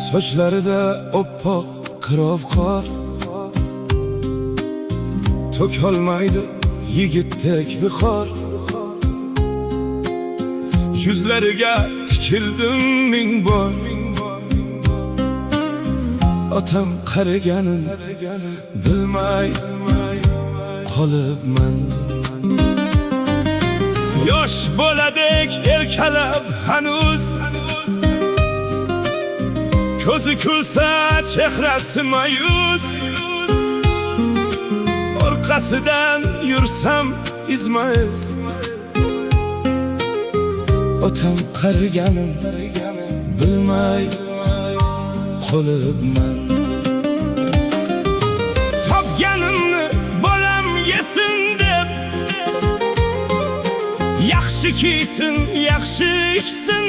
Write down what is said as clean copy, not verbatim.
Sochlarida oppoq qirov qor, to'kolmaydi yigitdek vihor. Yuzlariga tikildim ming bor, otam qariganin bilmay qolibman. Yosh bo'ladek erkalab hanuz, ko'zi kulsa chehrasi mayus. Orqasidan yursam izma-iz, otam qariganin bilmay qolibman. Topganimni bolam yesin deb, yaxshi kiysin, yaxshi ichsin